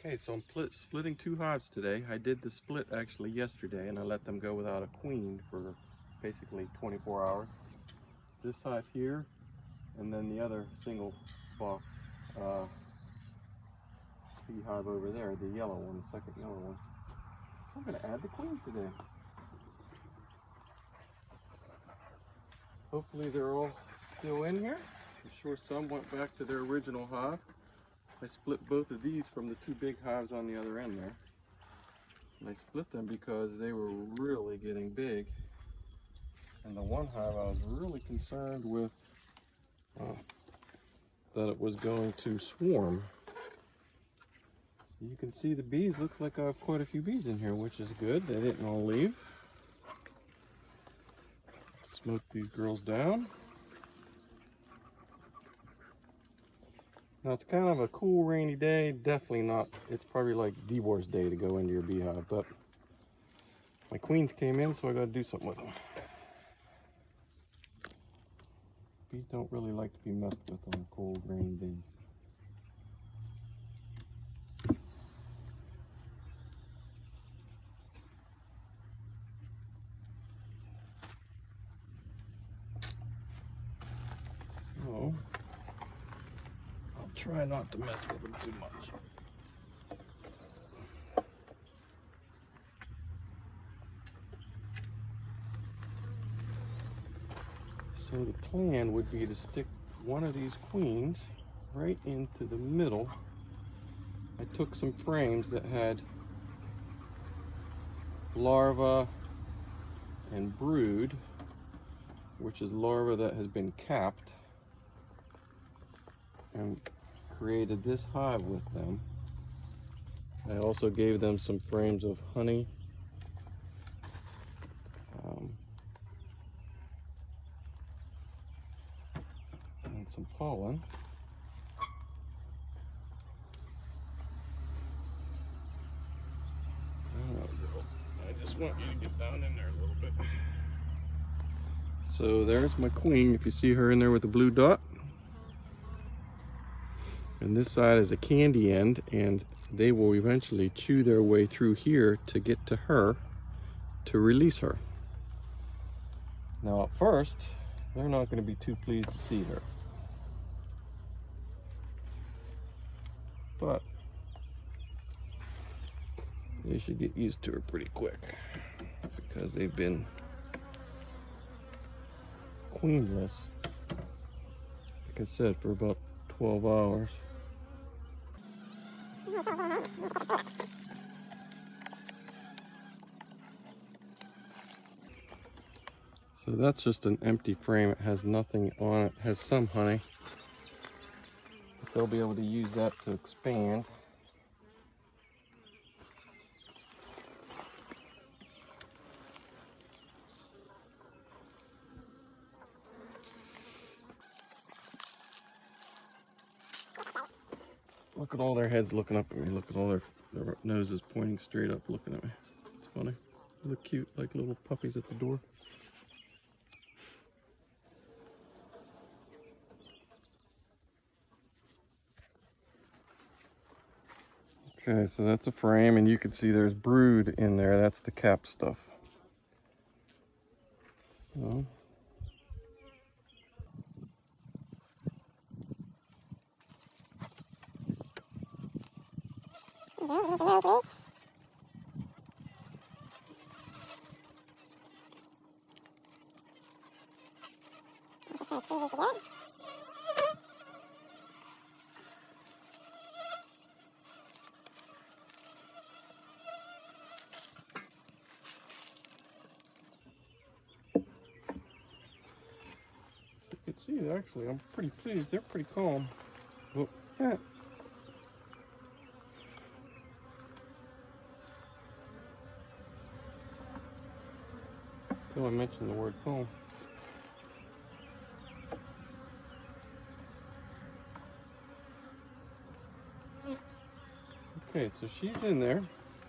Okay, so I'm splitting two hives today. I did the split actually yesterday, and I let them go without a queen for basically 24 hours. This hive here, and then the other single box beehive over there, the yellow one, the second yellow one. So I'm going to add the queen today. Hopefully they're all still in here. I'm sure some went back to their original hive. I split both of these from the two big hives on the other end there. And I split them because they were really getting big. And the one hive I was really concerned with that it was going to swarm. So you can see the bees. Looks like I have quite a few bees in here, which is good. They didn't all leave. Smoke these girls down. Now it's kind of a cool rainy day, definitely not, it's probably like the worst day to go into your beehive, but my queens came in, so I gotta do something with them. Bees don't really like to be messed with on cold rainy days. So, I'll try not to mess with them too much. So the plan would be to stick one of these queens right into the middle. I took some frames that had larva and brood, which is larva that has been capped, and created this hive with them. I also gave them some frames of honey, and some pollen. I just want you to get down in there a little bit. So there's my queen, if you see her in there with the blue dot. And this side is a candy end, and they will eventually chew their way through here to get to her to release her. Now at first, they're not going to be too pleased to see her. But they should get used to her pretty quick because they've been queenless, like I said, for about 12 hours. So that's just an empty frame. It has nothing on it. It has some honey. But they'll be able to use that to expand. Look at all their heads looking up at me. Look at all their noses pointing straight up looking at me. It's funny. They look cute like little puppies at the door. Okay, so that's a frame, and you can see there's brood in there. That's the cap stuff. So. You can see, actually, I'm pretty pleased. They're pretty calm. Well, yeah. Until I mentioned the word calm. Okay, so she's in there.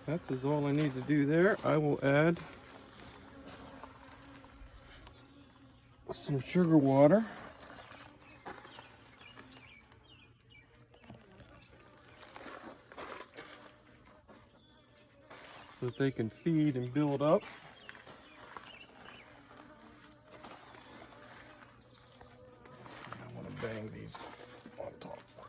That's all I need to do there. I will add some sugar water. so that they can feed and build up. I want to bang these on top first.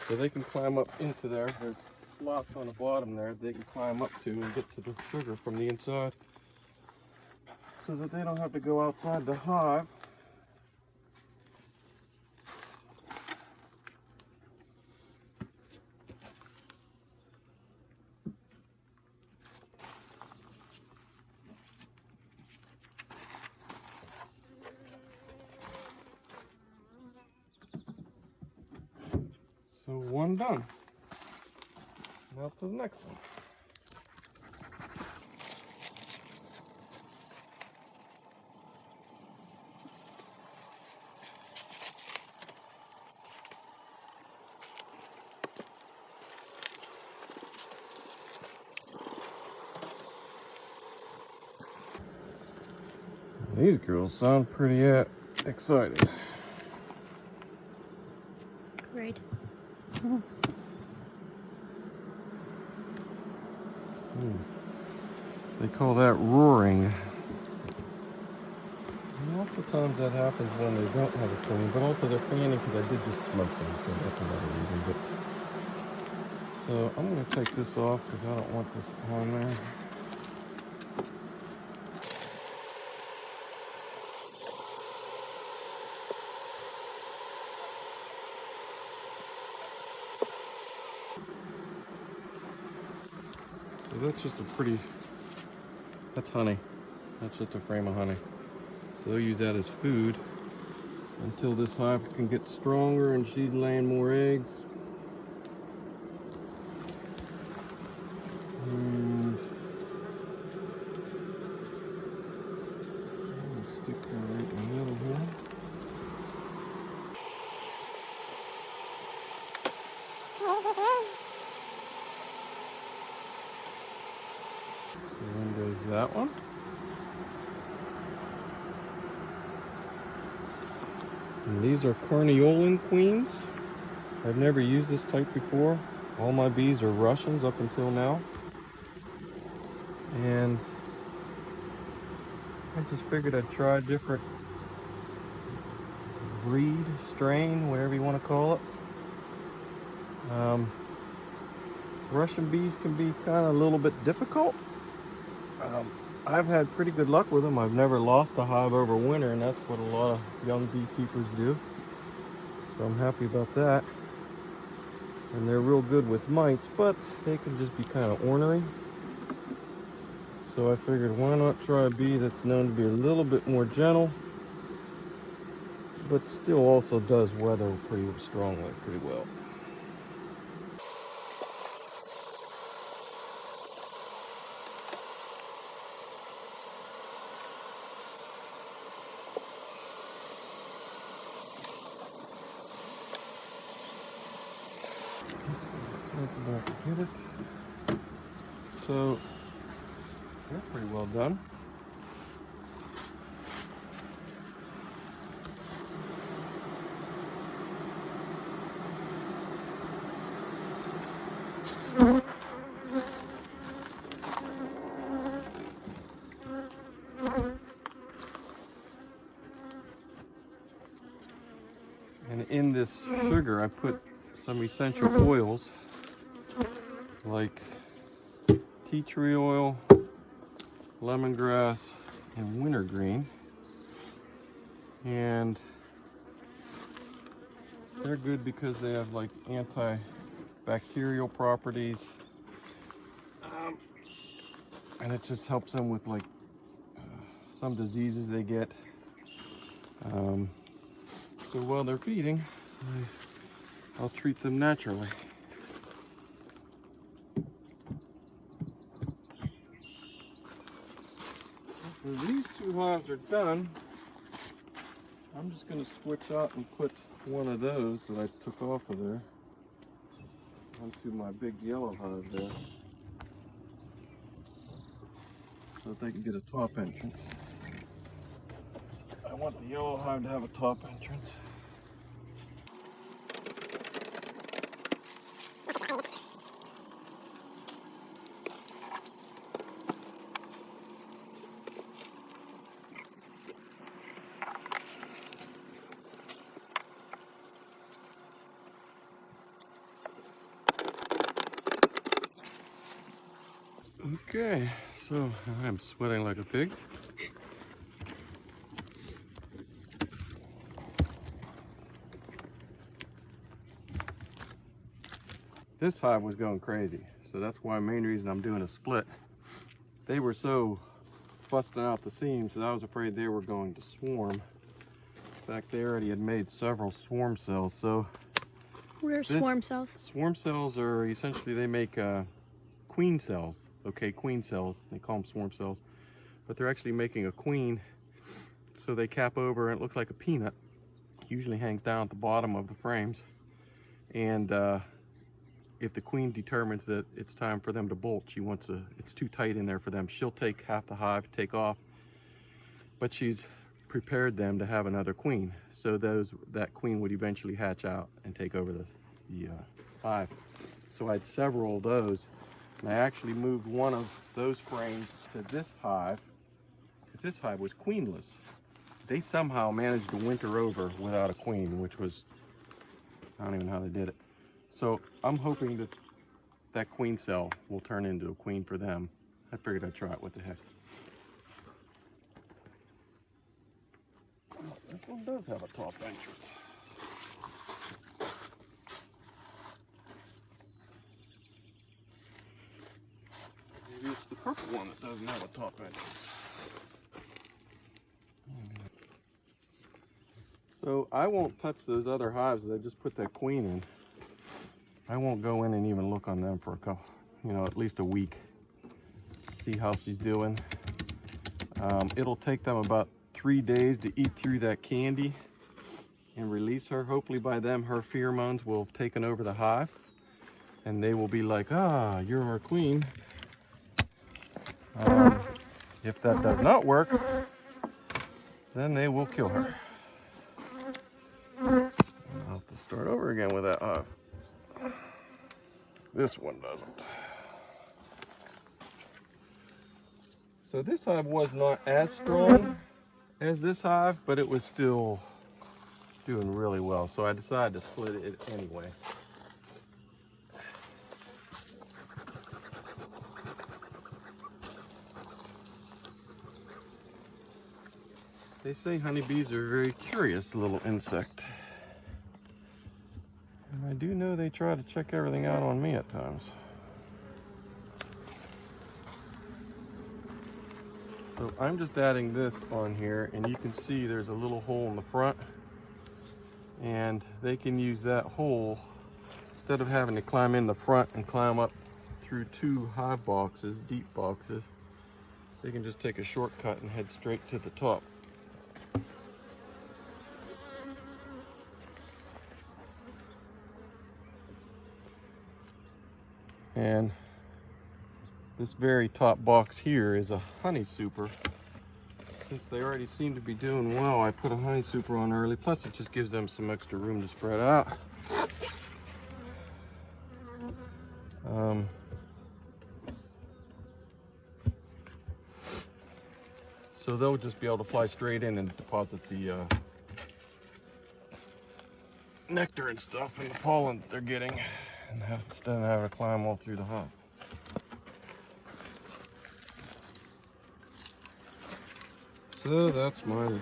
So they can climb up into there. There's slots on the bottom there they can climb up to and get to the sugar from the inside, so that they don't have to go outside the hive. So one done. Now to the next one. These girls sound pretty excited. Right. They call that roaring. Lots of times that happens when they don't have a queen, but also they're fanning because I did just smoke them, so that's another reason. But so I'm going to take this off because I don't want this on there. So that's just a pretty, that's honey. That's just a frame of honey. So they'll use that as food until this hive can get stronger and she's laying more eggs. And I'll stick her right in the middle here. And then goes that one. And these are Carniolan Queens. I've never used this type before. All my bees are Russians up until now. And I just figured I'd try a different breed, strain, whatever you want to call it. Russian bees can be kind of a little bit difficult. I've had pretty good luck with them. I've never lost a hive over winter, and that's what a lot of young beekeepers do. So I'm happy about that. And they're real good with mites, but they can just be kind of ornery. So I figured, why not try a bee that's known to be a little bit more gentle, but still also does weather pretty strongly, pretty well. This is how I get it. So they're pretty well done. And in this sugar, I put some essential oils like tea tree oil, lemongrass, and wintergreen. And they're good because they have like antibacterial properties. And it just helps them with like some diseases they get. So while they're feeding, I'll treat them naturally. When these two hives are done, I'm just going to switch out and put one of those that I took off of there onto my big yellow hive there, so that they can get a top entrance. I want the yellow hive to have a top entrance. Okay, so I'm sweating like a pig. This hive was going crazy, so that's why main reason I'm doing a split. They were so busting out the seams that I was afraid they were going to swarm. In fact, they already had made several swarm cells. So what are swarm cells? Swarm cells are essentially, they make queen cells. Okay, queen cells. They call them swarm cells. But they're actually making a queen. So they cap over and it looks like a peanut. Usually hangs down at the bottom of the frames. And if the queen determines that it's time for them to bolt, it's too tight in there for them, she'll take half the hive, take off. But she's prepared them to have another queen. So that queen would eventually hatch out and take over the hive. So I had several of those. And I actually moved one of those frames to this hive, because this hive was queenless. They somehow managed to winter over without a queen, which was, I don't even know how they did it. So I'm hoping that that queen cell will turn into a queen for them. I figured I'd try it, what the heck. Oh, this one does have a top entrance. Maybe it's the purple one that doesn't have a top entrance. So I won't touch those other hives that I just put that queen in. I won't go in and even look on them for a couple, at least a week. See how she's doing. It'll take them about 3 days to eat through that candy and release her. Hopefully by then her pheromones will have taken over the hive and they will be like, ah, you're our queen. If that does not work, then they will kill her. I'll have to start over again with that hive. This one doesn't. So this hive was not as strong as this hive, but it was still doing really well. So I decided to split it anyway. They say honeybees are a very curious little insect. And I do know they try to check everything out on me at times. So I'm just adding this on here, and you can see there's a little hole in the front. And they can use that hole, instead of having to climb in the front and climb up through 2 hive boxes, deep boxes, they can just take a shortcut and head straight to the top. And this very top box here is a honey super. Since they already seem to be doing well, I put a honey super on early. Plus it just gives them some extra room to spread out. So they'll just be able to fly straight in and deposit the nectar and stuff and the pollen that they're getting, and instead of having to climb all through the hive. So that's my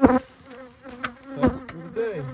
thoughts for today.